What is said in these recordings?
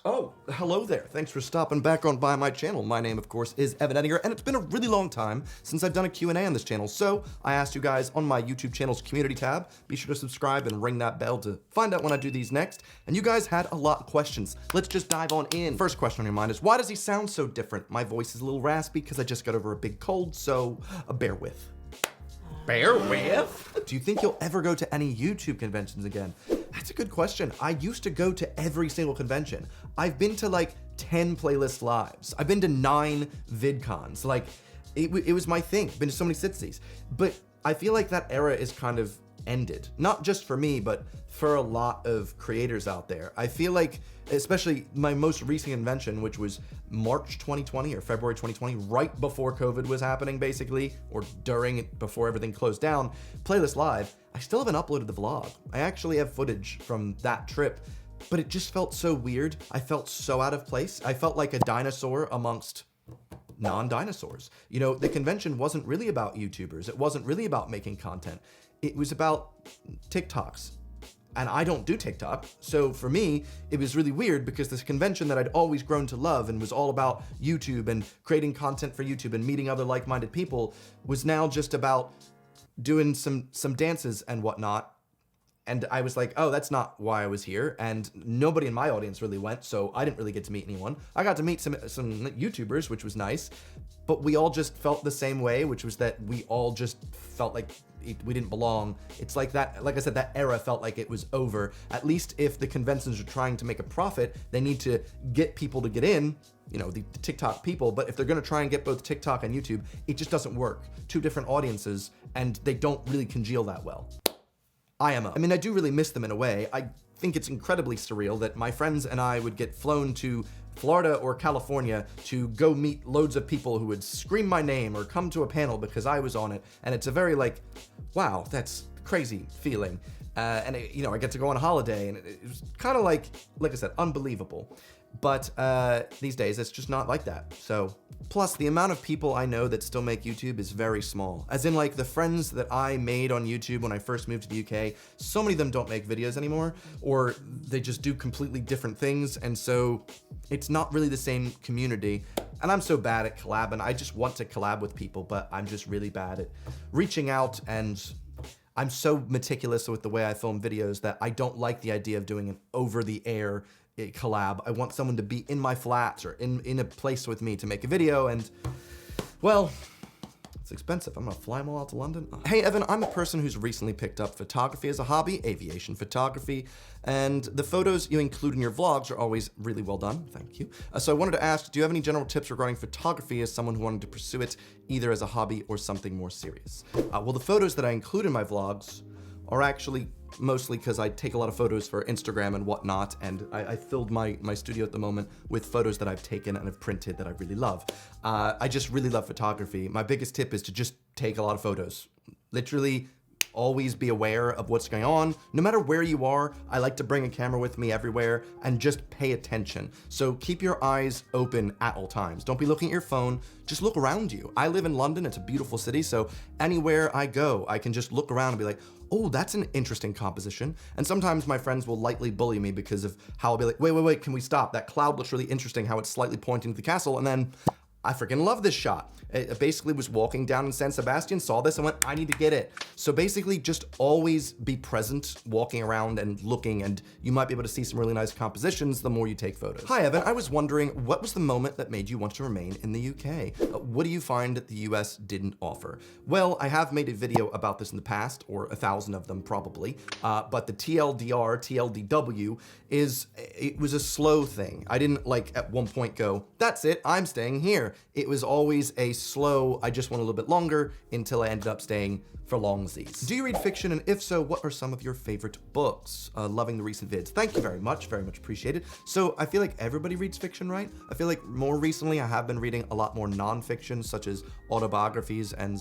Oh, hello there. Thanks for stopping back on by my channel. My name, of course, is Evan Edinger, and it's been a really long time since I've done a Q&A on this channel, so I asked you guys on my YouTube channel's community tab, be sure to subscribe and ring that bell to find out when I do these next, and you guys had a lot of questions. Let's just dive on in. First question on your mind is, why does he sound so different? My voice is a little raspy because I just got over a big cold, so bear with. Bear with? Do you think you'll ever go to any YouTube conventions again? That's a good question. I used to go to every single convention. I've been to like 10 playlist lives. I've been to 9 VidCons. Like, it was my thing. Been to so many cities. But I feel like that era is kind of ended. Not just for me, but for a lot of creators out there. I feel like, especially my most recent convention, which was March 2020 or February 2020, right before COVID was happening, basically, or during it, before everything closed down, Playlist Live, I still haven't uploaded the vlog. I actually have footage from that trip, but it just felt so weird. I felt so out of place. I felt like a dinosaur amongst non-dinosaurs. You know, the convention wasn't really about YouTubers. It wasn't really about making content. It was about TikToks. And I don't do TikTok, so for me, it was really weird because this convention that I'd always grown to love and was all about YouTube and creating content for YouTube and meeting other like-minded people was now just about doing some dances and whatnot. And I was like, oh, that's not why I was here. And nobody in my audience really went, so I didn't really get to meet anyone. I got to meet some YouTubers, which was nice, but we all just felt the same way, which was that we all just felt like we didn't belong. It's like that, like I said, that era felt like it was over. At least if the conventions are trying to make a profit, they need to get people to get in, you know, the TikTok people, but if they're gonna try and get both TikTok and YouTube, it just doesn't work. Two different audiences, and they don't really congeal that well. IMO. I mean, I do really miss them in a way. I think it's incredibly surreal that my friends and I would get flown to Florida or California to go meet loads of people who would scream my name or come to a panel because I was on it. And it's a very like, wow, that's crazy feeling. And it, you know, I get to go on a holiday and it was kind of like I said, unbelievable. But these days, it's just not like that. So, plus the amount of people I know that still make YouTube is very small. As in like the friends that I made on YouTube when I first moved to the UK, so many of them don't make videos anymore, or they just do completely different things. And so it's not really the same community. And I'm so bad at collabing. I just want to collab with people, but I'm just really bad at reaching out, and I'm so meticulous with the way I film videos that I don't like the idea of doing an over-the-air collab. I want someone to be in my flats or in a place with me to make a video, and well, it's expensive. I'm gonna fly them all out to London. Hey Evan, I'm a person who's recently picked up photography as a hobby, aviation photography, and the photos you include in your vlogs are always really well done, thank you. So I wanted to ask, do you have any general tips regarding photography as someone who wanted to pursue it either as a hobby or something more serious? Well, the photos that I include in my vlogs are actually mostly because I take a lot of photos for Instagram and whatnot, and I filled my studio at the moment with photos that I've taken and have printed that I really love. I just really love photography. My biggest tip is to just take a lot of photos. Literally, always be aware of what's going on. No matter where you are, I like to bring a camera with me everywhere and just pay attention. So keep your eyes open at all times. Don't be looking at your phone, just look around you. I live in London, it's a beautiful city, so anywhere I go, I can just look around and be like, oh, that's an interesting composition. And sometimes my friends will lightly bully me because of how I'll be like, wait, can we stop? That cloud looks really interesting, how it's slightly pointing to the castle, and then I freaking love this shot. It basically was walking down in San Sebastian, saw this and went, I need to get it. So basically just always be present, walking around and looking, and you might be able to see some really nice compositions the more you take photos. Hi Evan, I was wondering, what was the moment that made you want to remain in the UK? What do you find that the US didn't offer? Well, I have made a video about this in the past, or 1,000 of them probably, but the TLDR, TLDW it was a slow thing. I didn't like at one point go, that's it, I'm staying here. It was always a slow, I just want a little bit longer, until I ended up staying for longsies. Do you read fiction, and if so, what are some of your favorite books? Loving the recent vids. Thank you very much appreciated. So I feel like everybody reads fiction, right? I feel like more recently I have been reading a lot more nonfiction, such as autobiographies and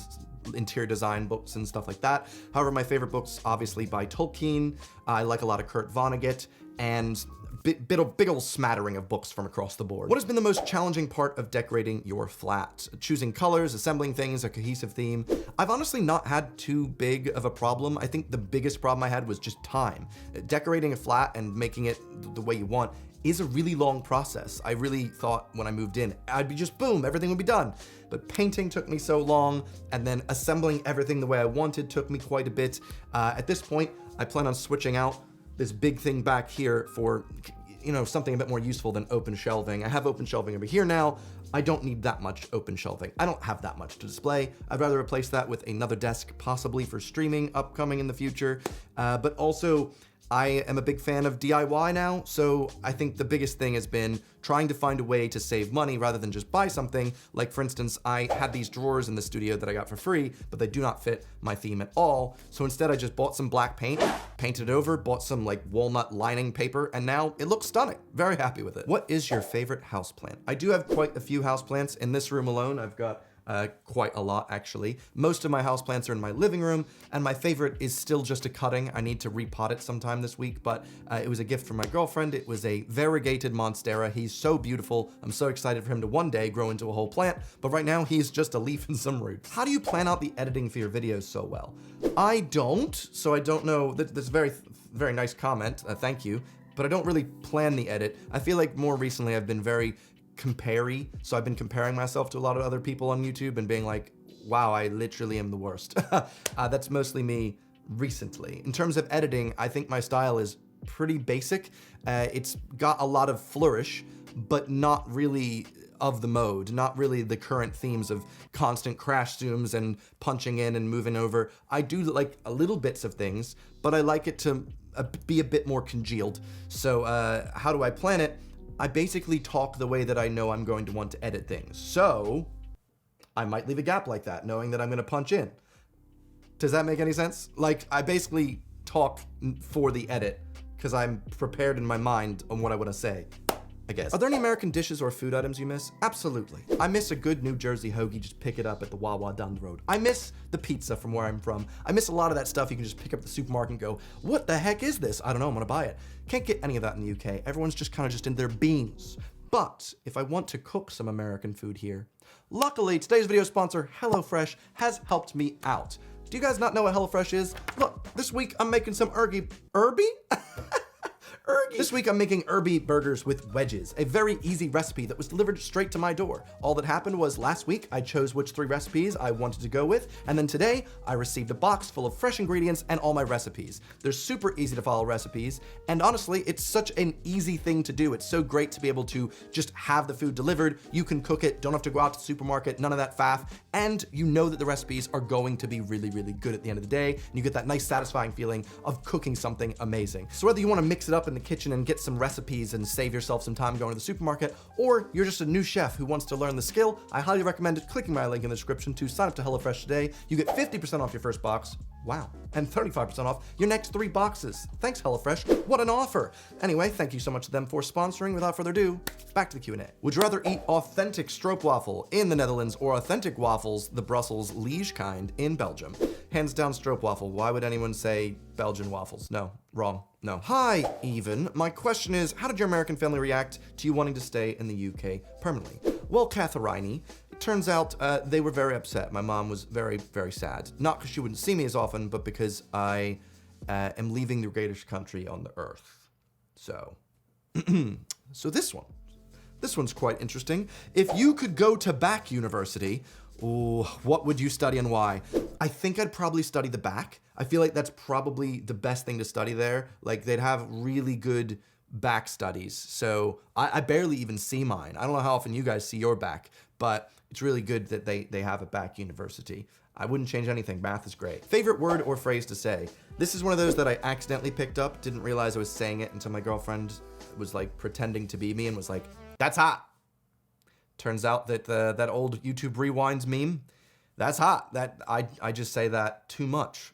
interior design books and stuff like that. However, my favorite books, obviously by Tolkien. I like a lot of Kurt Vonnegut, and big old smattering of books from across the board. What has been the most challenging part of decorating your flat? Choosing colors, assembling things, a cohesive theme. I've honestly not had too big of a problem. I think the biggest problem I had was just time. Decorating a flat and making it the way you want is a really long process. I really thought when I moved in, I'd be just boom, everything would be done. But painting took me so long, and then assembling everything the way I wanted took me quite a bit. At this point, I plan on switching out this big thing back here for, you know, something a bit more useful than open shelving. I have open shelving over here now. I don't need that much open shelving. I don't have that much to display. I'd rather replace that with another desk, possibly for streaming upcoming in the future. But also, I am a big fan of DIY now, so I think the biggest thing has been trying to find a way to save money rather than just buy something. Like, for instance, I had these drawers in the studio that I got for free, but they do not fit my theme at all. So instead I just bought some black paint, painted it over, bought some like walnut lining paper, and now it looks stunning. Very happy with it. What is your favorite houseplant? I do have quite a few houseplants. In this room alone, I've got quite a lot, actually. Most of my houseplants are in my living room, and my favorite is still just a cutting. I need to repot it sometime this week, but it was a gift from my girlfriend. It was a variegated monstera. He's so beautiful. I'm so excited for him to one day grow into a whole plant, but right now he's just a leaf and some roots. How do you plan out the editing for your videos so well? I don't, so I don't know. That's a very nice comment. Thank you. But I don't really plan the edit. I feel like more recently I've been very compare-y, so I've been comparing myself to a lot of other people on YouTube and being like, wow, I literally am the worst. That's mostly me recently. In terms of editing, I think my style is pretty basic. It's got a lot of flourish, but not really of the mode, not really the current themes of constant crash zooms and punching in and moving over. I do like a little bits of things, but I like it to be a bit more congealed. So how do I plan it? I basically talk the way that I know I'm going to want to edit things. So I might leave a gap like that, knowing that I'm gonna punch in. Does that make any sense? Like, I basically talk for the edit because I'm prepared in my mind on what I wanna say, I guess. Are there any American dishes or food items you miss? Absolutely. I miss a good New Jersey hoagie, just pick it up at the Wawa down the road. I miss the pizza from where I'm from. I miss a lot of that stuff you can just pick up at the supermarket and go, what the heck is this? I don't know, I'm gonna buy it. Can't get any of that in the UK. Everyone's just kind of just in their beans. But if I want to cook some American food here, luckily today's video sponsor, HelloFresh, has helped me out. Do you guys not know what HelloFresh is? Look, this week I'm making some Herby? This week I'm making Herby burgers with wedges, a very easy recipe that was delivered straight to my door. All that happened was last week I chose which 3 recipes I wanted to go with, and then today I received a box full of fresh ingredients and all my recipes. They're super easy to follow recipes, and honestly, it's such an easy thing to do. It's so great to be able to just have the food delivered. You can cook it, don't have to go out to the supermarket, none of that faff, and you know that the recipes are going to be really, really good at the end of the day, and you get that nice satisfying feeling of cooking something amazing. So whether you want to mix it up in the kitchen and get some recipes and save yourself some time going to the supermarket, or you're just a new chef who wants to learn the skill, I highly recommend clicking my link in the description to sign up to HelloFresh today. You get 50% off your first box. Wow. And 35% off your next 3 boxes. Thanks, HelloFresh. What an offer. Anyway, thank you so much to them for sponsoring. Without further ado, back to the Q&A. Would you rather eat authentic stroopwafel in the Netherlands or authentic waffles, the Brussels Liege kind, in Belgium? Hands down stroopwafel. Why would anyone say Belgian waffles? No, wrong. No. Hi, Even. My question is, how did your American family react to you wanting to stay in the UK permanently? Well, Katharine, it turns out they were very upset. My mom was very, very sad. Not because she wouldn't see me as often, but because I am leaving the greatest country on the earth. So, so this one's quite interesting. If you could go to back university, ooh, what would you study and why? I think I'd probably study the back. I feel like that's probably the best thing to study there. Like, they'd have really good back studies. So I barely even see mine. I don't know how often you guys see your back, but it's really good that they have a back university. I wouldn't change anything. Math is great. Favorite word or phrase to say? This is one of those that I accidentally picked up. Didn't realize I was saying it until my girlfriend was like pretending to be me and was like, that's hot. Turns out that that old YouTube Rewinds meme, that's hot. That I just say that too much.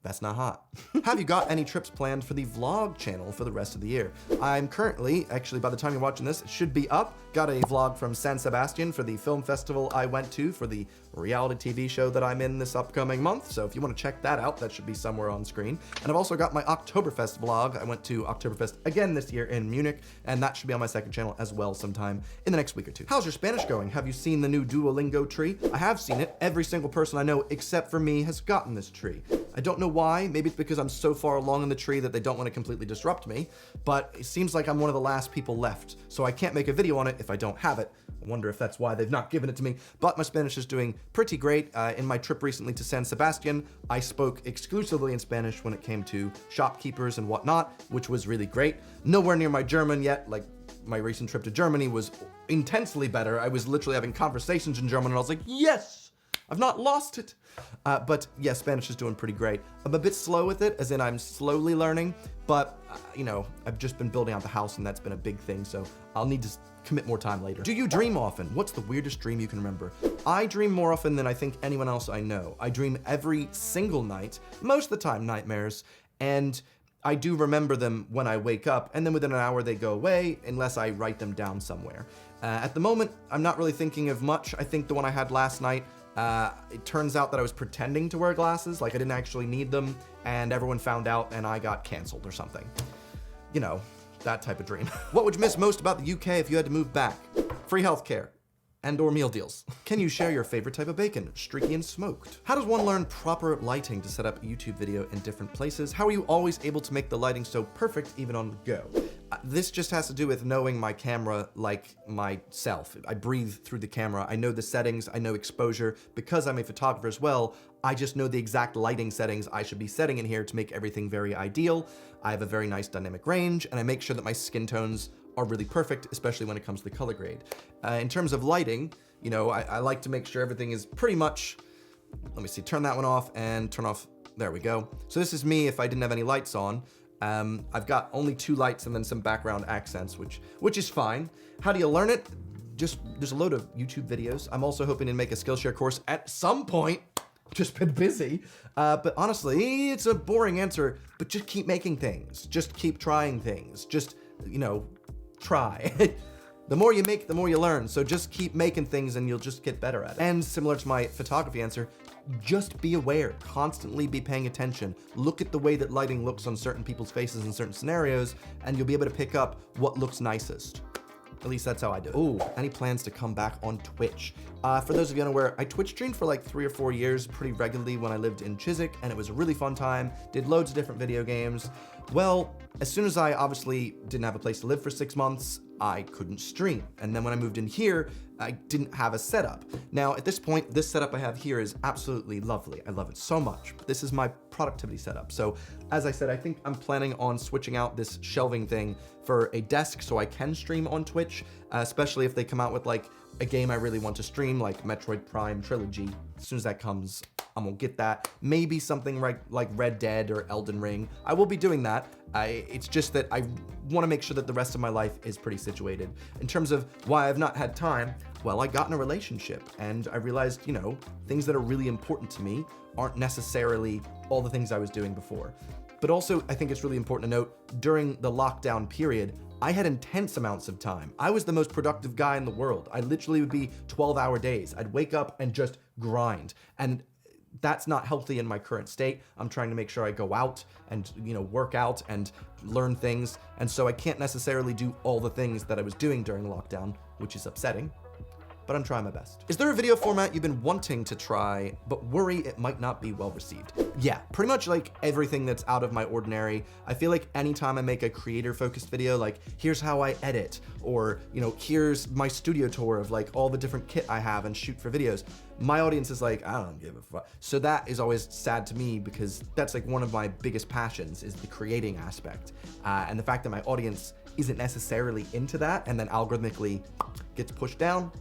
That's not hot. Have you got any trips planned for the vlog channel for the rest of the year? I'm currently, actually by the time you're watching this, it should be up. Got a vlog from San Sebastian for the film festival I went to for the reality TV show that I'm in this upcoming month. So if you want to check that out, that should be somewhere on screen. And I've also got my Oktoberfest vlog. I went to Oktoberfest again this year in Munich, and that should be on my second channel as well sometime in the next week or two. How's your Spanish going? Have you seen the new Duolingo tree? I have seen it. Every single person I know except for me has gotten this tree. I don't know why. Maybe it's because I'm so far along in the tree that they don't want to completely disrupt me, but it seems like I'm one of the last people left, so I can't make a video on it if I don't have it. I wonder if that's why they've not given it to me, but my Spanish is doing pretty great. In my trip recently to San Sebastian, I spoke exclusively in Spanish when it came to shopkeepers and whatnot, which was really great. Nowhere near my German yet. Like, my recent trip to Germany was intensely better. I was literally having conversations in German and I was like, yes! I've not lost it. But yeah, Spanish is doing pretty great. I'm a bit slow with it, as in I'm slowly learning, but you know, I've just been building out the house and that's been a big thing, so I'll need to commit more time later. Do you dream often? What's the weirdest dream you can remember? I dream more often than I think anyone else I know. I dream every single night, most of the time nightmares, and I do remember them when I wake up, and then within an hour they go away unless I write them down somewhere. At the moment, I'm not really thinking of much. I think the one I had last night, it turns out that I was pretending to wear glasses, like I didn't actually need them, and everyone found out and I got canceled or something. You know, that type of dream. What would you miss most about the UK if you had to move back? Free healthcare. And/or meal deals. Can you share your favorite type of bacon, streaky and smoked? How does one learn proper lighting to set up a YouTube video in different places? How are you always able to make the lighting so perfect even on the go? This just has to do with knowing my camera like myself. I breathe through the camera. I know the settings, I know exposure. Because I'm a photographer as well, I just know the exact lighting settings I should be setting in here to make everything very ideal. I have a very nice dynamic range, and I make sure that my skin tones are really perfect, especially when it comes to the color grade. In terms of lighting, you know, I like to make sure everything is pretty much, let me see, turn that one off and turn off, there we go. So this is me if I didn't have any lights on. I've got only 2 lights and then some background accents, which is fine. How do you learn it? Just, there's a load of YouTube videos. I'm also hoping to make a Skillshare course at some point. Just been busy. But honestly, it's a boring answer, but just keep making things. Just keep trying things. Just, you know, try. The more you make, the more you learn. So just keep making things and you'll just get better at it. And similar to my photography answer, just be aware, constantly be paying attention. Look at the way that lighting looks on certain people's faces in certain scenarios, and you'll be able to pick up what looks nicest. At least that's how I do it. Ooh, any plans to come back on Twitch? For those of you unaware, I Twitch streamed for like 3 or 4 years pretty regularly when I lived in Chiswick, and it was a really fun time. Did loads of different video games. Well, as soon as I obviously didn't have a place to live for 6 months, I couldn't stream. And then when I moved in here, I didn't have a setup. Now, at this point, this setup I have here is absolutely lovely. I love it so much. This is my productivity setup. So as I said, I think I'm planning on switching out this shelving thing for a desk so I can stream on Twitch, especially if they come out with like a game I really want to stream, like Metroid Prime Trilogy. As soon as that comes, I'm gonna get that. Maybe something like Red Dead or Elden Ring. I will be doing that. It's just that I want to make sure that the rest of my life is pretty situated. In terms of why I've not had time, well, I got in a relationship and I realized, you know, things that are really important to me aren't necessarily all the things I was doing before. But also, I think it's really important to note, during the lockdown period, I had intense amounts of time. I was the most productive guy in the world. I literally would be 12-hour days. I'd wake up and just grind. And that's not healthy in my current state. I'm trying to make sure I go out and, you know, work out and learn things. And so I can't necessarily do all the things that I was doing during lockdown, which is upsetting, but I'm trying my best. Is there a video format you've been wanting to try, but worry it might not be well received? Yeah, pretty much like everything that's out of my ordinary. I feel like anytime I make a creator-focused video, like here's how I edit, or, you know, here's my studio tour of like all the different kit I have and shoot for videos, my audience is like, I don't give a fuck. So that is always sad to me because that's like one of my biggest passions is the creating aspect. And the fact that my audience isn't necessarily into that and then algorithmically gets pushed down,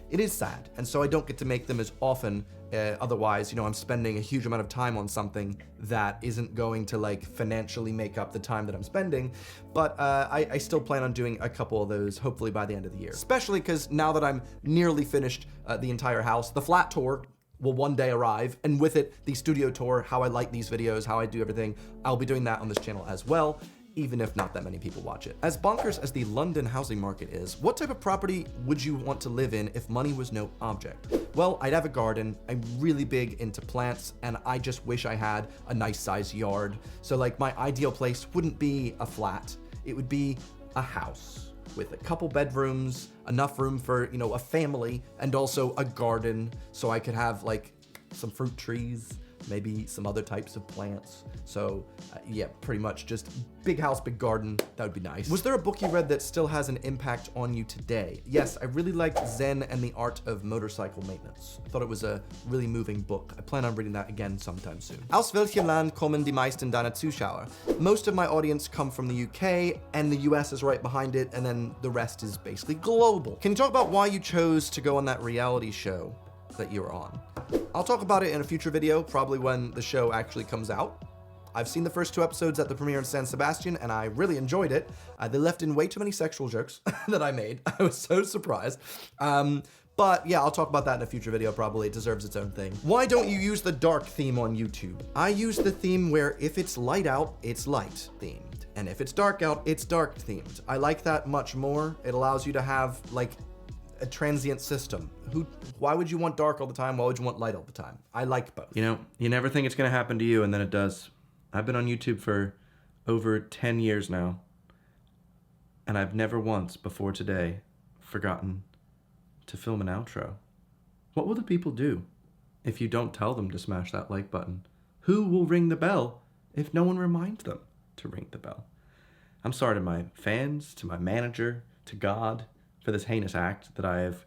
it is sad. And so I don't get to make them as often. Otherwise, you know, I'm spending a huge amount of time on something that isn't going to like financially make up the time that I'm spending. But I still plan on doing a couple of those, hopefully by the end of the year. Especially because now that I'm nearly finished the entire house, the flat tour, will one day arrive, and with it, the studio tour, how I light these videos, how I do everything. I'll be doing that on this channel as well, even if not that many people watch it. As bonkers as the London housing market is, what type of property would you want to live in if money was no object? Well, I'd have a garden. I'm really big into plants, and I just wish I had a nice sized yard. So like my ideal place wouldn't be a flat, it would be a house with a couple bedrooms, enough room for, you know, a family, and also a garden so I could have like some fruit trees, maybe some other types of plants. So yeah, pretty much just big house, big garden. That would be nice. Was there a book you read that still has an impact on you today? Yes, I really liked Zen and the Art of Motorcycle Maintenance. I thought it was a really moving book. I plan on reading that again sometime soon. Aus welchem Land kommen die meisten deiner Zuschauer? Most of my audience come from the UK, and the US is right behind it, and then the rest is basically global. Can you talk about why you chose to go on that reality show that you're on? I'll talk about it in a future video, probably when the show actually comes out. I've seen the first 2 episodes at the premiere in San Sebastian, and I really enjoyed it. They left in way too many sexual jokes that I made. I was so surprised. But yeah, I'll talk about that in a future video, probably. It deserves its own thing. Why don't you use the dark theme on YouTube? I use the theme where if it's light out, it's light themed. And if it's dark out, it's dark themed. I like that much more. It allows you to have like a transient system. Why would you want dark all the time? Why would you want light all the time? I like both. You know, you never think it's gonna happen to you, and then it does. I've been on YouTube for over 10 years now, and I've never once before today forgotten to film an outro. What will the people do if you don't tell them to smash that like button? Who will ring the bell if no one reminds them to ring the bell? I'm sorry to my fans, to my manager, to God, for this heinous act that I have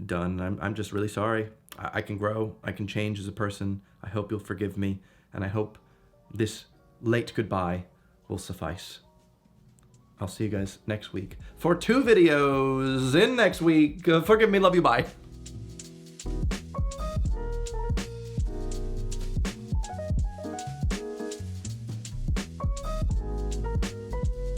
done. I'm just really sorry. I can grow, I can change as a person. I hope you'll forgive me, and I hope this late goodbye will suffice. I'll see you guys next week for 2 videos in next week. Forgive me, love you, bye.